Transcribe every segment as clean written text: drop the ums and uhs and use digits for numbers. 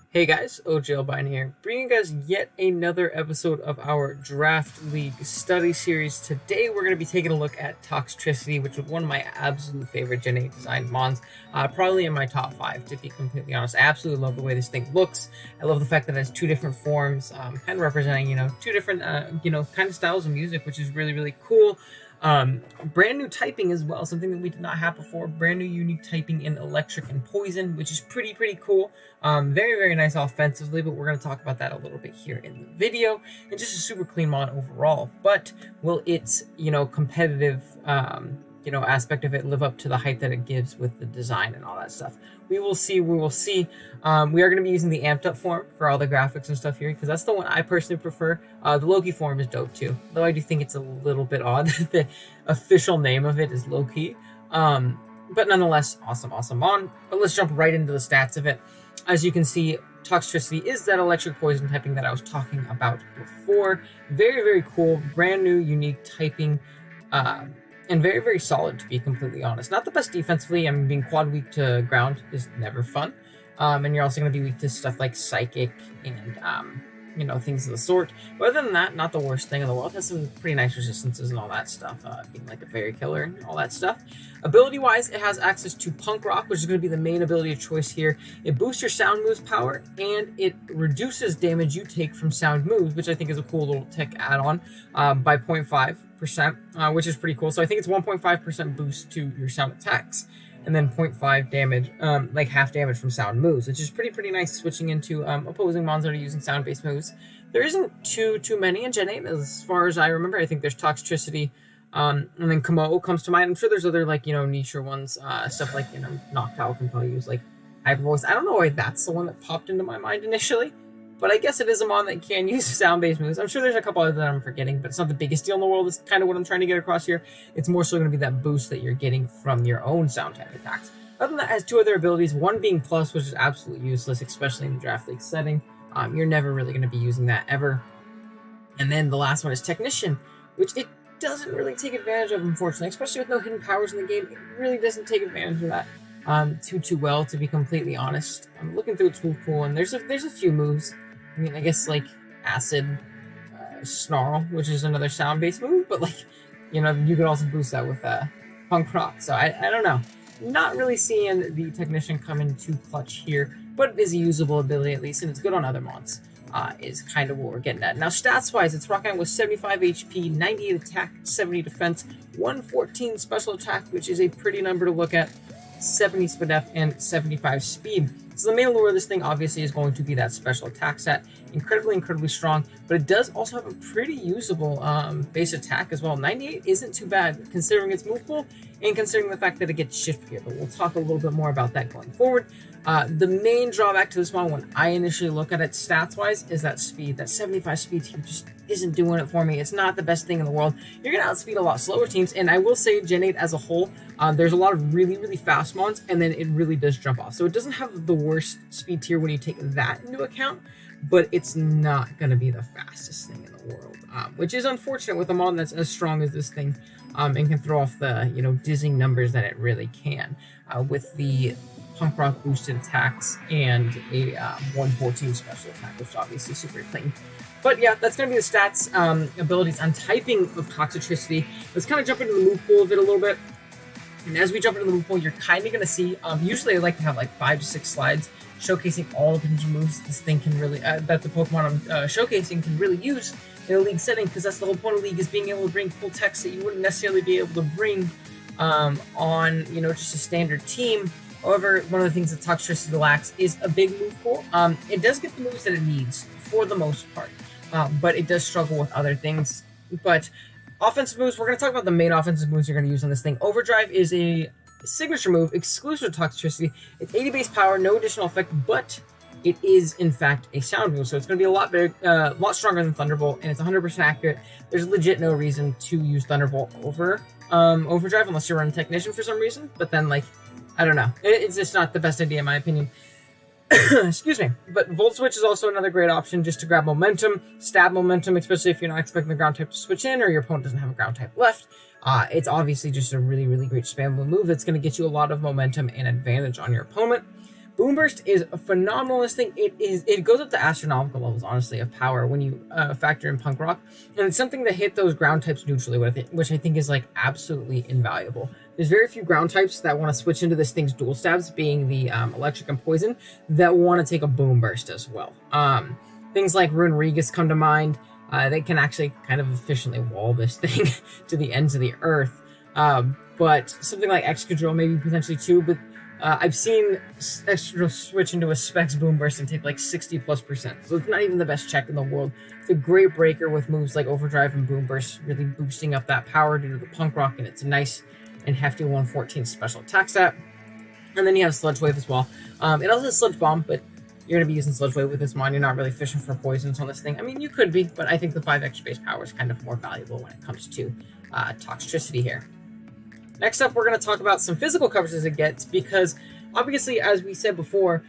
Hey guys, OGLBine here, bringing you guys yet another episode of our Draft League study series. Today we're going to be taking a look at Toxtricity, which is one of my absolute favorite Gen 8 designed mons. Probably in my top 5, to be completely honest. I absolutely love the way this thing looks. I love the fact that it has two different forms, kind of representing, two different, kind of styles of music, which is really, really cool. Brand new typing as well, something that we did not have before. Brand new unique typing in electric and poison, which is pretty cool. Very nice offensively, but we're going to talk about that a little bit here in the video. And just a super clean mod overall. But will its competitive aspect of it live up to the hype that it gives with the design and all that stuff? We will see. We are going to be using the amped up form for all the graphics and stuff here, because that's the one I personally prefer. The Loki form is dope too, though I do think it's a little bit odd that the official name of it is Loki. But nonetheless, awesome mon. But let's jump right into the stats of it. As you can see, Toxtricity is that electric poison typing that I was talking about before. Very cool, brand new, unique typing, and very solid, to be completely honest. Not the best defensively. I mean, being quad weak to ground is never fun. And you're also going to be weak to stuff like psychic and things of the sort. But other than that, not the worst thing in the world. It has some pretty nice resistances and all that stuff, being like a fairy killer and all that stuff. Ability-wise, it has access to Punk Rock, which is going to be the main ability of choice here. It boosts your sound moves power, and it reduces damage you take from sound moves, which I think is a cool little tech add-on, by 0.5%, which is pretty cool. So I think it's 1.5% boost to your sound attacks, and then 0.5 damage, like half damage from sound moves, which is pretty nice, switching into opposing mons that are using sound-based moves. There isn't too many in Gen 8, as far as I remember. I think there's Toxtricity, and then Kamo comes to mind. I'm sure there's other, niche ones, stuff like, Noctowl can probably use, Hyper Voice. I don't know why that's the one that popped into my mind initially, but I guess it is a mon that can use sound-based moves. I'm sure there's a couple other that I'm forgetting, but it's not the biggest deal in the world. It's kind of what I'm trying to get across here. It's more so going to be that boost that you're getting from your own sound type attacks. Other than that, it has two other abilities, one being Plus, which is absolutely useless, especially in the Draft League setting. You're never really going to be using that ever. And then the last one is Technician, which it doesn't really take advantage of, unfortunately, especially with no hidden powers in the game. It really doesn't take advantage of that too well, to be completely honest. I'm looking through its move pool, and there's a few moves. I mean, I guess, Acid Snarl, which is another sound-based move, but, you could also boost that with Punk Rock. So I don't know. Not really seeing the Technician come in too clutch here, but it is a usable ability at least, and it's good on other mons, is kind of what we're getting at. Now, stats-wise, it's rocking out with 75 HP, 98 attack, 70 defense, 114 special attack, which is a pretty number to look at, 70 speed def, and 75 speed. So the main lure of this thing obviously is going to be that special attack set. Incredibly strong, but it does also have a pretty usable base attack as well. 98 isn't too bad considering its move pool and considering the fact that it gets shift gear, but we'll talk a little bit more about that going forward. The main drawback to this one when I initially look at it stats-wise is that speed. That 75 speed team just isn't doing it for me. It's not the best thing in the world. You're going to outspeed a lot slower teams, and I will say Gen 8 as a whole, there's a lot of really fast mons, and then it really does jump off. So it doesn't have the worst speed tier when you take that into account, but it's not going to be the fastest thing in the world, which is unfortunate with a mon that's as strong as this thing, and can throw off the, dizzying numbers that it really can, with the Punk Rock boosted attacks and a 114 special attack, which is obviously super clean. But yeah, that's going to be the stats, abilities, and typing of Toxicity. Let's kind of jump into the move pool of it a little bit. And as we jump into the move pool, you're kind of going to see, usually I like to have 5 to 6 slides showcasing all the potential moves this thing can really, that the Pokemon I'm showcasing can really use in a league setting, because that's the whole point of league, is being able to bring cool text that you wouldn't necessarily be able to bring on, just a standard team. However, one of the things that Toxtricity lacks is a big move pool. It does get the moves that it needs for the most part, but it does struggle with other things. But offensive moves, we're going to talk about the main offensive moves you're going to use on this thing. Overdrive is a signature move exclusive to Toxtricity. It's 80 base power, no additional effect, but it is in fact a sound move, so it's going to be a lot better, lot stronger than Thunderbolt, and it's 100% accurate. There's legit no reason to use Thunderbolt over Overdrive unless you're running Technician for some reason. But then, I don't know, it's just not the best idea in my opinion. Excuse me. But Volt Switch is also another great option just to grab momentum, stab momentum, especially if you're not expecting the ground type to switch in or your opponent doesn't have a ground type left. It's obviously just a really great spammable move that's going to get you a lot of momentum and advantage on your opponent. Boom Burst is a phenomenal this thing. It goes up to astronomical levels, honestly, of power when you factor in Punk Rock, and it's something to hit those ground types neutrally with it, which I think is like absolutely invaluable. There's very few ground types that want to switch into this thing's dual stabs, being the electric and poison, that want to take a Boom Burst as well. Things like Rune Regis come to mind. They can actually kind of efficiently wall this thing to the ends of the earth. But something like Excadrill maybe potentially too, but I've seen Excadrill switch into a Specs Boom Burst and take like 60+%. So it's not even the best check in the world. It's a great breaker with moves like Overdrive and Boom Burst, really boosting up that power due to the Punk Rock, and it's a nice and hefty 114 special attack stat. And then you have Sludge Wave as well. It also has Sludge Bomb, but you're going to be using Sludge Wave with this mon. You're not really fishing for poisons on this thing. I mean, you could be, but I think the 5 extra base power is kind of more valuable when it comes to Toxtricity here. Next up, we're going to talk about some physical coverages it gets, because obviously, as we said before,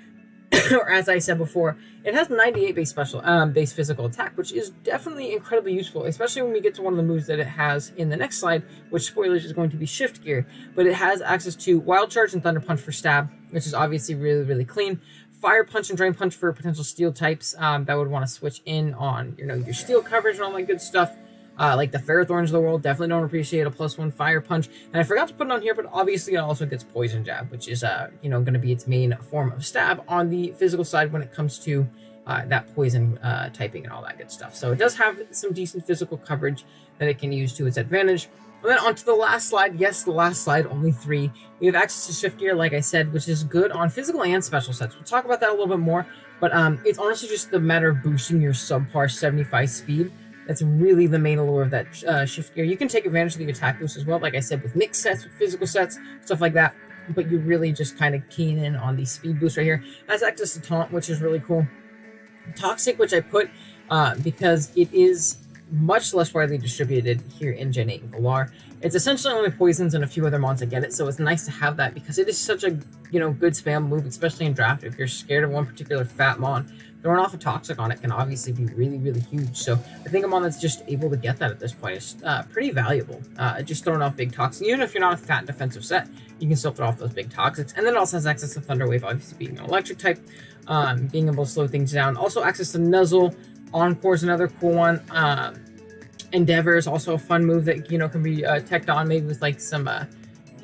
or as I said before, it has 98 base physical attack, which is definitely incredibly useful, especially when we get to one of the moves that it has in the next slide, which, spoilers, is going to be Shift Gear. But it has access to Wild Charge and Thunder Punch for stab, which is obviously really, really clean. Fire Punch and Drain Punch for potential steel types that would want to switch in on, your steel coverage and all that good stuff. Like the Ferrothorns of the world definitely don't appreciate a +1 Fire Punch. And I forgot to put it on here, but obviously it also gets Poison Jab, which is, going to be its main form of stab on the physical side when it comes to that poison typing and all that good stuff. So it does have some decent physical coverage that it can use to its advantage. And then onto the last slide. Yes, the last slide, only 3. We have access to Shift Gear, like I said, which is good on physical and special sets. We'll talk about that a little bit more, but it's honestly just the matter of boosting your subpar 75 speed. That's really the main allure of that Shift Gear. You can take advantage of the attack boost as well, like I said, with mixed sets, with physical sets, stuff like that. But you're really just kind of keying in on the speed boost right here. It has access to Taunt, which is really cool. Toxic, which I put because it is much less widely distributed here in Gen 8 and Galar. It's essentially only poisons and a few other mons that get it, so it's nice to have that because it is such a good spam move, especially in draft. If you're scared of one particular fat mon, throwing off a Toxic on it can obviously be really, really huge. So I think a mon that's just able to get that at this point is pretty valuable. Just throwing off big Toxics. Even if you're not a fat defensive set, you can still throw off those big Toxics. And then it also has access to Thunder Wave, obviously being an electric type, being able to slow things down. Also access to Nuzzle. Encore is another cool one. Endeavor is also a fun move that can be teched on, maybe with like some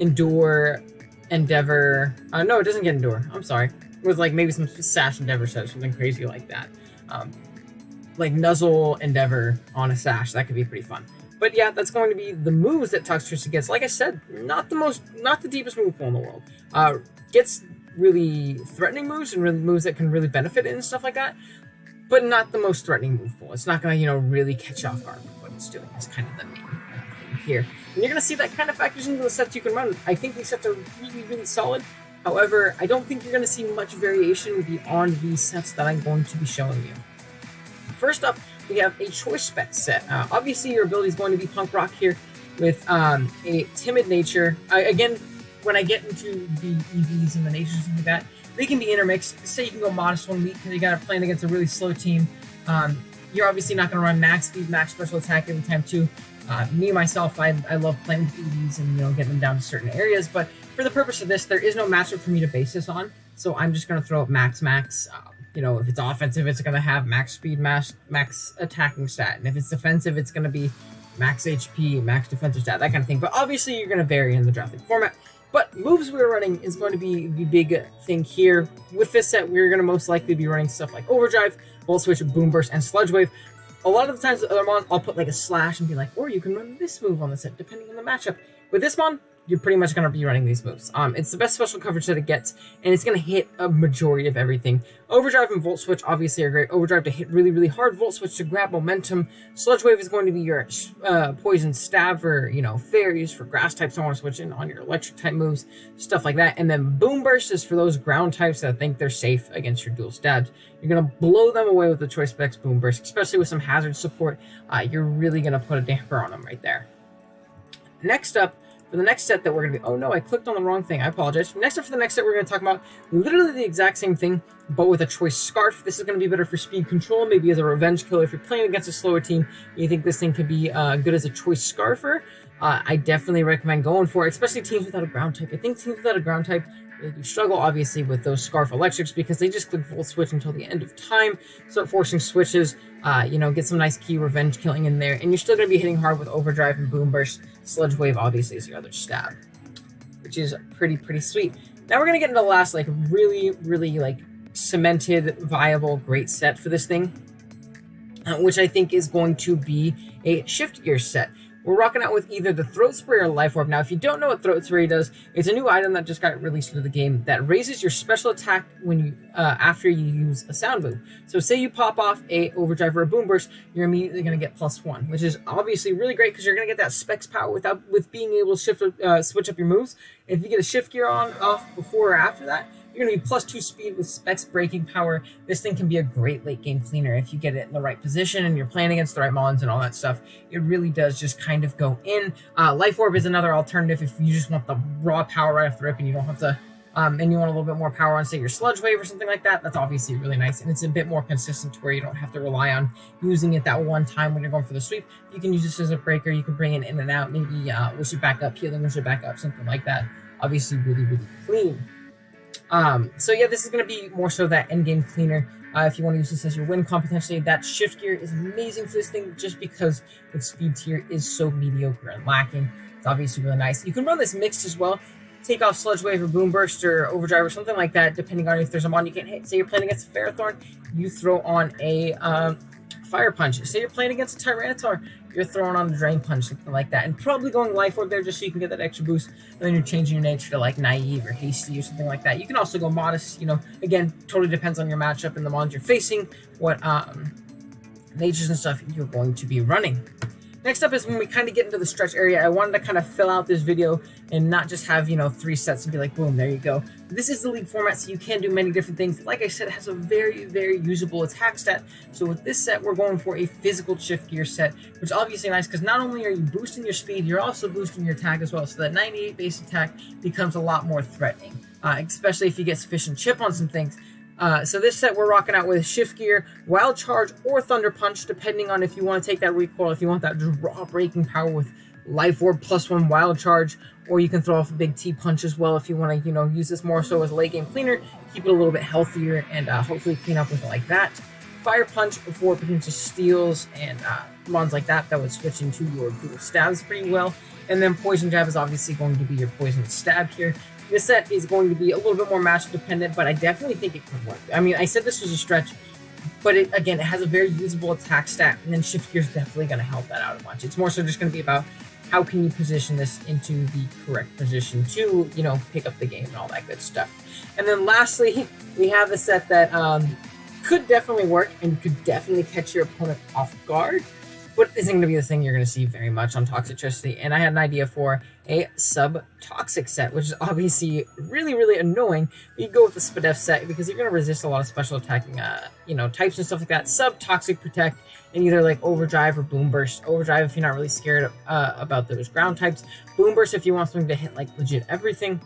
Endure, Endeavor. No, it doesn't get Endure. I'm sorry. With like maybe some Sash Endeavor set or something crazy like that. Like Nuzzle Endeavor on a Sash, that could be pretty fun. But yeah, that's going to be the moves that Toxtricity gets. Like I said, not the deepest move pool in the world. Gets really threatening moves and really moves that can really benefit it and stuff like that. But not the most threatening move pool. It's not going to, really catch you off guard with what it's doing. That's kind of the main thing here. And you're going to see that kind of factors into the sets you can run. I think these sets are really, really solid. However, I don't think you're going to see much variation beyond these sets that I'm going to be showing you. First up, we have a Choice Spec set. Obviously, your ability is going to be Punk Rock here with a Timid nature. Again, when I get into the EVs and the natures and stuff like that, they can be intermixed. Say you can go Modest 1 week because you got to play against a really slow team. You're obviously not going to run max speed, max special attack every time too. Me, myself, I love playing with EVs and getting them down to certain areas. But for the purpose of this, there is no matchup for me to base this on. So I'm just going to throw up max. If it's offensive, it's going to have max speed, max attacking stat. And if it's defensive, it's going to be max HP, max defensive stat, that kind of thing. But obviously, you're going to vary in the draft league format. But moves we're running is going to be the big thing here. With this set, we're going to most likely be running stuff like Overdrive, Volt Switch, Boom Burst, and Sludge Wave. A lot of the times, the other mon, I'll put like a Slash and be like, or you can run this move on the set, depending on the matchup. With this mon, you're pretty much going to be running these moves. It's the best special coverage that it gets, and it's going to hit a majority of everything. Overdrive and Volt Switch obviously are great. Overdrive to hit really, really hard. Volt Switch to grab momentum. Sludge Wave is going to be your poison stab for, fairies, for grass types. I want to switch in on your electric type moves, stuff like that. And then Boom Burst is for those ground types that think they're safe against your dual stabs. You're going to blow them away with the Choice Specs Boom Burst, especially with some hazard support. You're really going to put a damper on them right there. Next up, for the next set that we're going to be... Oh, no, I clicked on the wrong thing. I apologize. Next up, for the next set, we're going to talk about literally the exact same thing, but with a Choice Scarf. This is going to be better for speed control, maybe as a revenge killer. If you're playing against a slower team, you think this thing could be good as a Choice Scarfer, I definitely recommend going for it, especially teams without a ground type. I think teams without a ground type really do struggle, obviously, with those Scarf Electrics because they just click Volt Switch until the end of time, start forcing switches, get some nice key revenge killing in there, and you're still going to be hitting hard with Overdrive and Boom Burst. Sludge Wave, obviously, is your other stab, which is pretty sweet. Now we're going to get into the last, really cemented, viable, great set for this thing, which I think is going to be a Shift Gear set. We're rocking out with either the Throat Spray or Life Orb. Now, if you don't know what Throat Spray does, it's a new item that just got released into the game that raises your special attack when you after you use a sound move. So say you pop off a Overdrive or a Boom Burst, you're immediately going to get +1, which is obviously really great because you're going to get that Specs power with being able to switch up your moves. If you get a Shift Gear off before or after that, you're going to be +2 speed with Specs breaking power. This thing can be a great late game cleaner if you get it in the right position and you're playing against the right mons and all that stuff. It really does just kind of go in. Life Orb is another alternative if you just want the raw power right off the rip and you don't have to, and you want a little bit more power on, say, your Sludge Wave or something like that. That's obviously really nice, and it's a bit more consistent to where you don't have to rely on using it that one time when you're going for the sweep. You can use this as a breaker. You can bring it in and out, maybe wish it back up, healing, wish it back up, something like that. Obviously really clean. So yeah, this is going to be more so that endgame cleaner. If you want to use this as your win comp potentially, that Shift Gear is amazing for this thing just because its speed tier is so mediocre and lacking. It's obviously really nice. You can run this mixed as well. Take off Sludge Wave or Boom Burst or Overdrive or something like that, depending on if there's a mon you can't hit. Say you're playing against a Ferrothorn, you throw on a Fire Punch. Say you're playing against a Tyranitar, you're throwing on a Drain Punch, something like that. And probably going Life Orb there just so you can get that extra boost. And then you're changing your nature to like Naive or Hasty or something like that. You can also go Modest, again, totally depends on your matchup and the mons you're facing, what natures and stuff you're going to be running. Next up is when we kind of get into the stretch area. I wanted to kind of fill out this video and not just have, 3 sets and be like, boom, there you go. This is the league format, so you can do many different things. Like I said, it has a very usable attack stat. So with this set, we're going for a physical Shift Gear set, which is obviously nice because not only are you boosting your speed, you're also boosting your attack as well. So that 98 base attack becomes a lot more threatening, especially if you get sufficient chip on some things. So this set we're rocking out with Shift Gear, Wild Charge, or Thunder Punch, depending on if you want to take that recoil, if you want that draw breaking power with Life Orb +1 Wild Charge, or you can throw off a big T-Punch as well if you want to, use this more so as a late game cleaner, keep it a little bit healthier, and hopefully clean up with it like that. Fire Punch for potential steals and mons like that would switch into your brutal stabs pretty well. And then Poison Jab is obviously going to be your poison stab here. This set is going to be a little bit more match dependent, but I definitely think it could work. I mean, I said this was a stretch, but it has a very usable attack stat, and then Shift Gear is definitely going to help that out a bunch. It's more so just going to be about how can you position this into the correct position to, pick up the game and all that good stuff. And then lastly, we have a set that could definitely work and could definitely catch your opponent off guard, but isn't going to be the thing you're going to see very much on Toxtricity. And I had an idea for a sub-toxic set, which is obviously really annoying. But you go with the Spadef set because you're going to resist a lot of special attacking, types and stuff like that. Sub-toxic protect and either like Overdrive or Boom Burst. Overdrive if you're not really scared about those ground types. Boom Burst if you want something to hit like legit everything.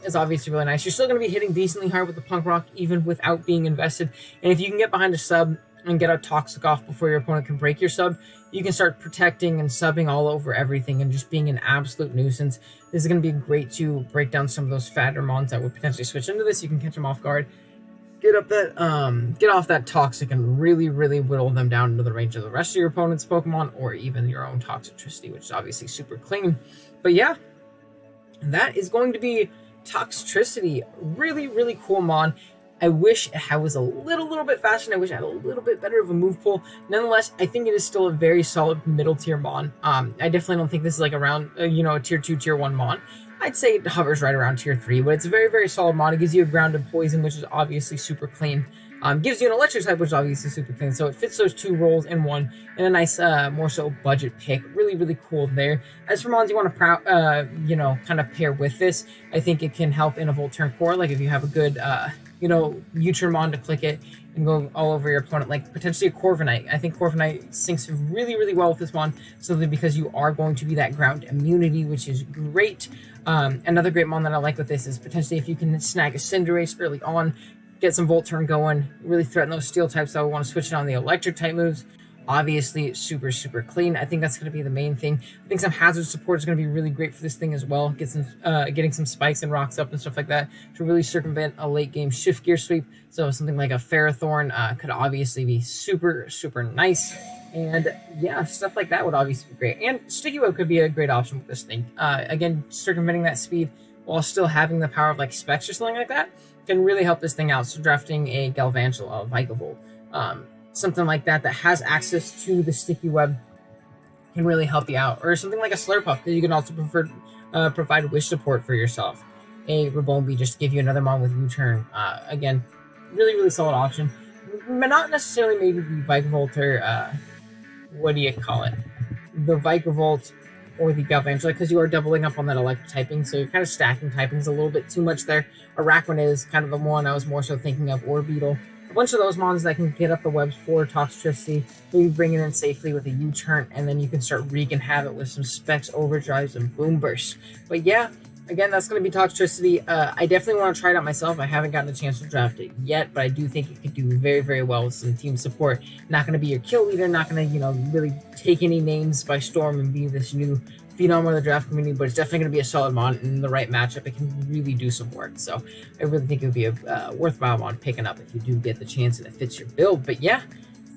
Is obviously really nice. You're still going to be hitting decently hard with the Punk Rock even without being invested. And if you can get behind a sub and get a Toxic off before your opponent can break your sub, you can start protecting and subbing all over everything and just being an absolute nuisance. This is going to be great to break down some of those fatter mons that would potentially switch into this. You can catch them off guard, get off that Toxic and really whittle them down into the range of the rest of your opponent's Pokemon or even your own Toxtricity, which is obviously super clean. But yeah, that is going to be Toxtricity. Really cool mon. I wish it was a little bit faster, and I wish it had a little bit better of a move pool. Nonetheless, I think it is still a very solid middle tier mon. I definitely don't think this is like around, a tier 2, tier 1 mon. I'd say it hovers right around tier 3, but it's a very solid mon. It gives you a grounded poison, which is obviously super clean. Gives you an electric type, which is obviously super clean. So it fits those 2 roles in one, and a nice, more so budget pick. Really cool there. As for mons you want to, kind of pair with this, I think it can help in a Volturn core. Like if you have a good, U-turn mon to click it and go all over your opponent, like potentially a Corviknight. I think Corviknight syncs really well with this mon, simply because you are going to be that ground immunity, which is great. Another great mon that I like with this is potentially if you can snag a Cinderace early on, get some Volturn going, really threaten those steel types that will want to switch it on the electric type moves. Obviously, super, super clean. I think that's going to be the main thing. I think some hazard support is going to be really great for this thing as well. Getting some spikes and rocks up and stuff like that to really circumvent a late game shift gear sweep. So something like a Ferrothorn could obviously be super, super nice. And yeah, stuff like that would obviously be great. And Sticky Web could be a great option with this thing. Again, circumventing that speed while still having the power of like Specs or something like that can really help this thing out. So drafting a Galvantula, a Vikavolt, something like that has access to the Sticky Web can really help you out. Or something like a Slurpuff, because you can also provide wish support for yourself. A Rabombi just to give you another mon with U-turn. Again, really, really solid option. Not necessarily maybe the Vikavolt or what do you call it? The Vikavolt or the Galvantula, because you are doubling up on that electric typing, so you're kind of stacking typings a little bit too much there. Araquanid is kind of the one I was more so thinking of, or Beetle. A bunch of those mons that can get up the webs for Toxtricity, maybe bring it in safely with a U-turn, and then you can start wreaking havoc with some Specs, Overdrives, and Boom Bursts. But yeah, again, that's going to be Toxtricity. I definitely want to try it out myself. I haven't gotten a chance to draft it yet, but I do think it could do very, very well with some team support. Not going to be your kill leader, not going to, really take any names by storm and be this new phenom of the draft community, but it's definitely going to be a solid mon in the right matchup. It can really do some work. So I really think it would be a worthwhile mon picking up if you do get the chance and it fits your build. But yeah,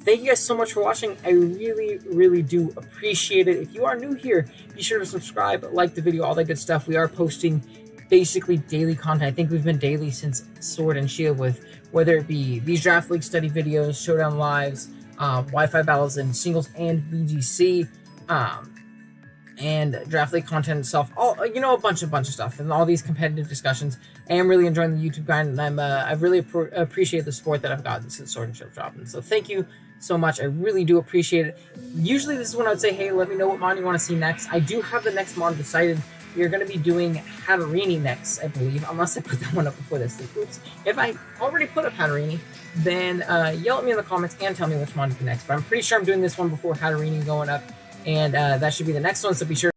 thank you guys so much for watching. I really, really do appreciate it. If you are new here, be sure to subscribe, like the video, all that good stuff. We are posting basically daily content. I think we've been daily since Sword and Shield, with whether it be these Draft League study videos, Showdown Lives, Wi-Fi battles in singles and VGC, and Draft League content itself, all a bunch of stuff, and all these competitive discussions. I am really enjoying the YouTube grind, and I've really appreciated the support that I've gotten since Sword and Shield dropping. So thank you so much. I really do appreciate it. Usually this is when I would say, hey, let me know what mon you want to see next. I do have the next mon decided. We are going to be doing Hatterini next, I believe, unless I put that one up before this. Oops. If I already put up Hatterini, then yell at me in the comments and tell me which mon to do next. But I'm pretty sure I'm doing this one before Hatterini going up, and that should be the next one, so be sure